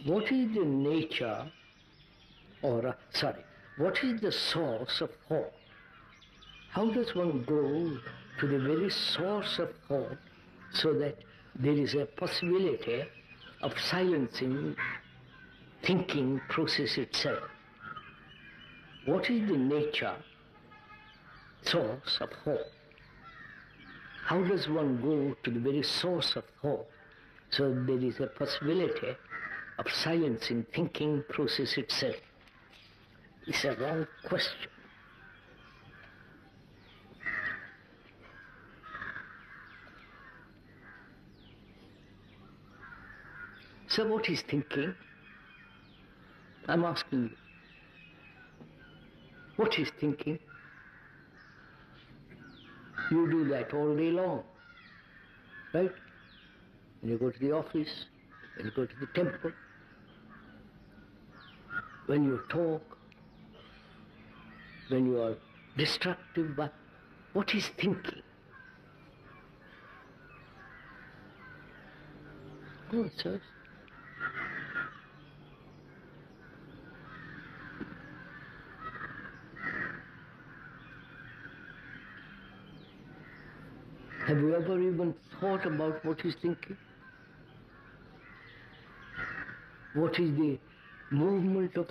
What is the nature, what is the source of thought? How does one go to the very source of thought so that there is a possibility of silencing thinking process itself? What is the nature, source of thought? How does one go to the very source of thought so that there is a possibility of silencing thinking process itself? It's a wrong question. So what is thinking? I'm asking you. What is thinking? You do that all day long, right? When you go to the office, when you go to the temple, when you talk, when you are destructive, but what is thinking? Oh, it says. Have you ever even thought about what is thinking? What is the movement of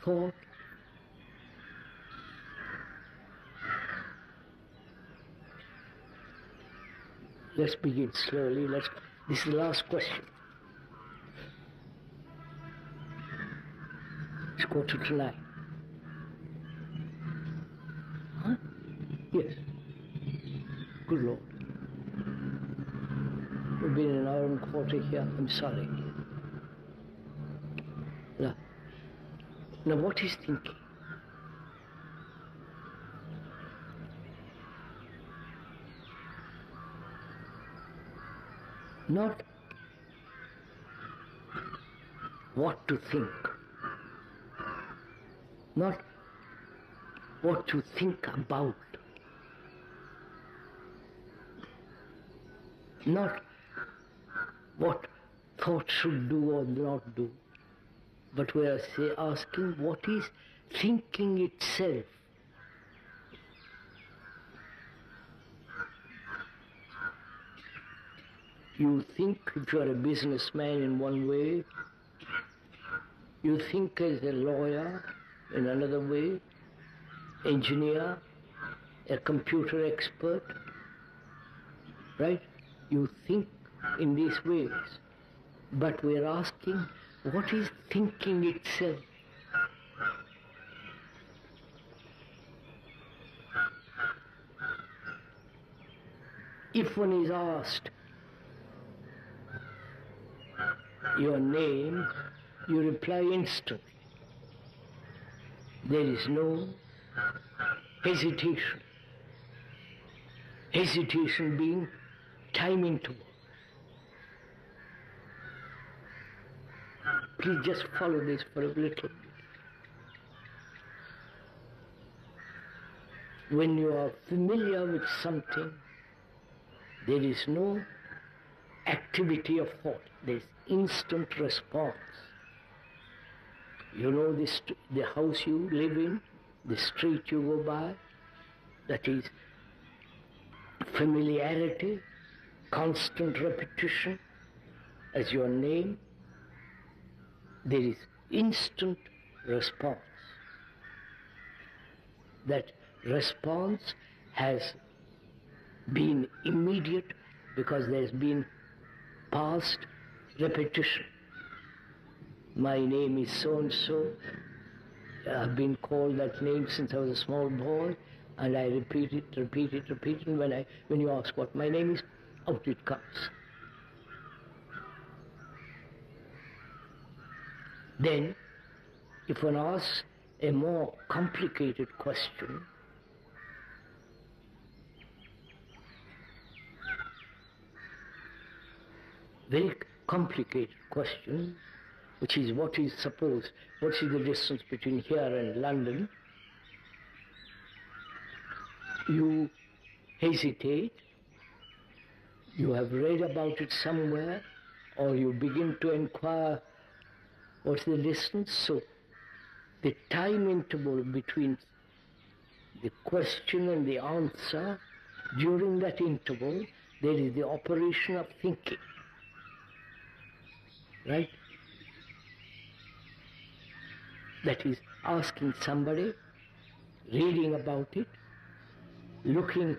thought? Let's begin slowly. This is the last question. It's 9:15. Huh? Yes. Good Lord. We've been an hour and a quarter here. I'm sorry. Now what is thinking? Not what to think, not what to think about, not what thought should do or not do, but we are asking what is thinking itself. You think if you are a businessman in one way, you think as a lawyer in another way, engineer, a computer expert, right? You think in these ways, but we are asking what is thinking itself? If one is asked your name, you reply instantly. There is no hesitation. Hesitation being time interval. Please just follow this for a little bit. When you are familiar with something, there is no activity of thought. There is instant response. You know the house you live in, the street you go by, that is familiarity, constant repetition as your name. There is instant response. That response has been immediate because there has been past repetition. My name is so-and-so. I've been called that name since I was a small boy, and I repeat it. And when you ask what my name is, out it comes. Then, if one asks a more complicated question, very complicated question, which is what is the distance between here and London? You hesitate, you have read about it somewhere, or you begin to inquire What's the distance? So the time interval between the question and the answer, during that interval, there is the operation of thinking. Right? That is, asking somebody, reading about it, looking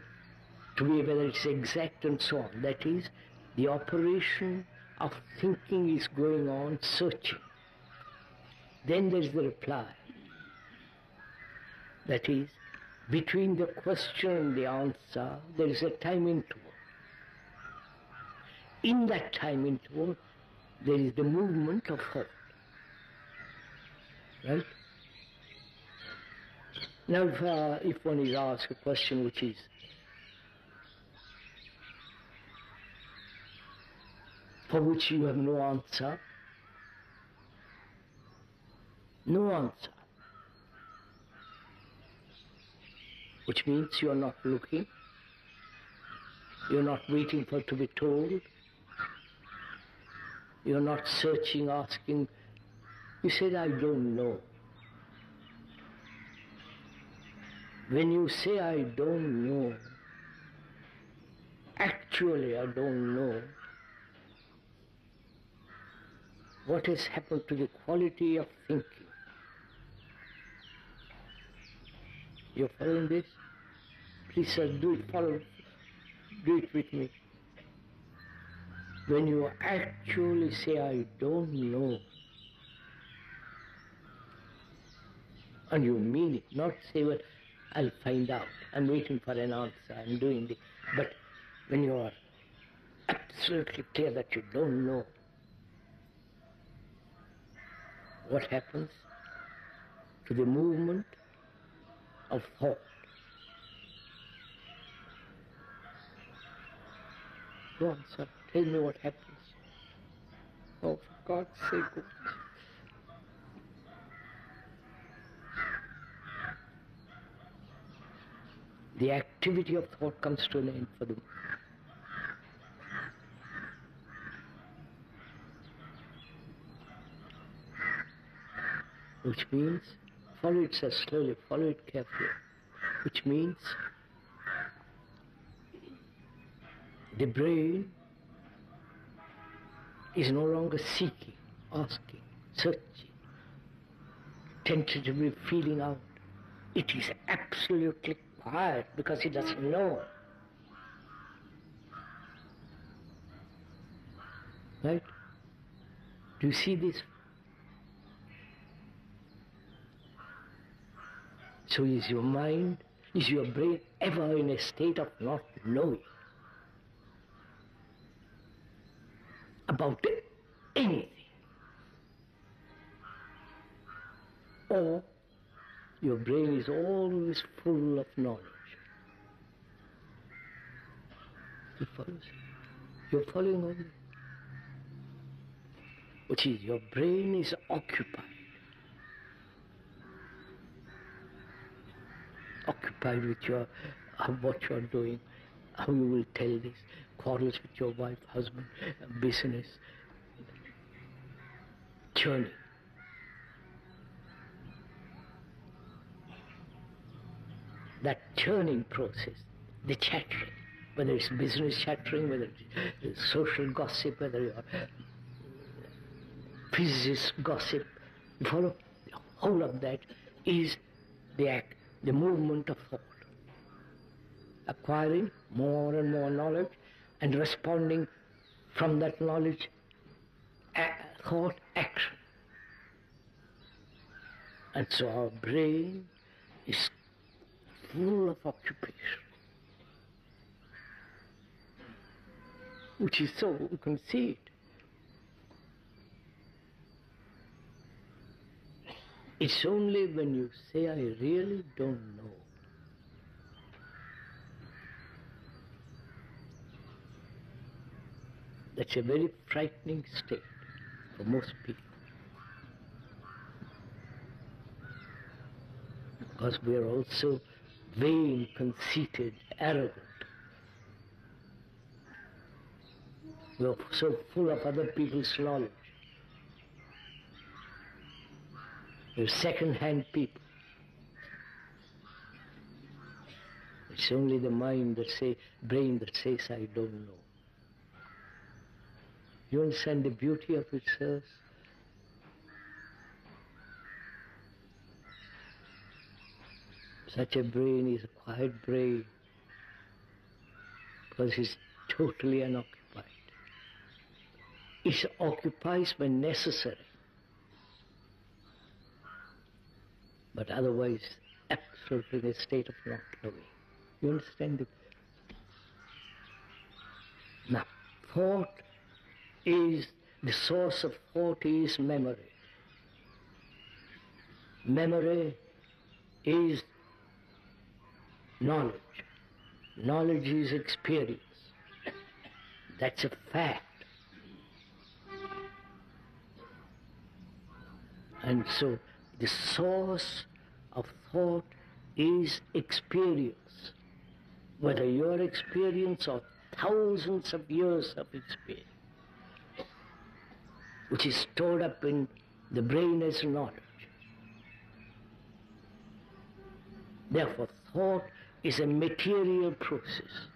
to be whether it's exact and so on. That is, the operation of thinking is going on, searching. Then there is the reply. That is, between the question and the answer, there is a time interval. In that time interval, there is the movement of thought. Right? Now, if one is asked a question which is for which you have no answer, which means you are not looking, you are not waiting for it to be told, you are not searching, asking. You said, I don't know. When you say, I don't know, actually I don't know, what has happened to the quality of thinking? You're following this? Please, sir, do it with me. When you actually say, I don't know, and you mean it, not say, well, I'll find out, I'm waiting for an answer, I'm doing this. But when you are absolutely clear that you don't know, what happens to the movement of thought? Go on, sir, tell me what happens. Oh, for God's sake. The activity of thought comes to an end for them. Which means, follow it, sir, slowly, follow it carefully. Which means, the brain is no longer seeking, asking, searching, tentatively feeling out. It is absolutely quiet because it doesn't know. Right? Do you see this? So is your mind, is your brain ever in a state of not knowing about anything? Or your brain is always full of knowledge? It follows. You're following all this. Which is, your brain is occupied with your, what you are doing, how you will tell this, quarrels with your wife, husband, business, churning. That churning process, the chattering, whether it's business chattering, whether it's social gossip, whether you're physicist gossip, you follow? The whole of that is the act, the movement of thought. Acquiring more and more knowledge and responding from that knowledge, thought, action. And so our brain is full of occupation, which is so, you can see it. It's only when you say, I really don't know, that's a very frightening state for most people. Because we are also vain, conceited, arrogant. We are so full of other people's knowledge. They're second-hand people. It's only the mind that brain that says, I don't know. You understand the beauty of it, sirs? Such a brain is a quiet brain because it's totally unoccupied. It occupies when necessary, but otherwise absolutely in a state of not knowing. You understand it? Now, the source of thought is memory. Memory is knowledge. Knowledge is experience. That's a fact. And so the source of thought is experience. Whether your experience or thousands of years of experience, which is stored up in the brain as knowledge. Therefore, thought is a material process.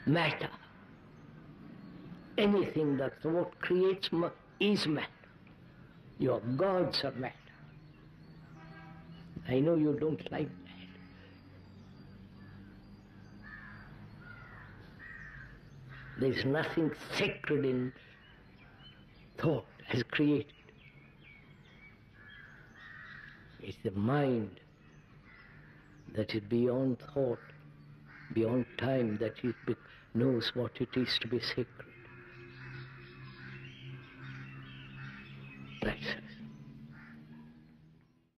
Matter. Anything that thought creates is matter. Your gods are matter. I know you don't like that. There's nothing sacred in thought as created. It's the mind that is beyond thought, beyond time, that it knows what it is to be sacred. That's it.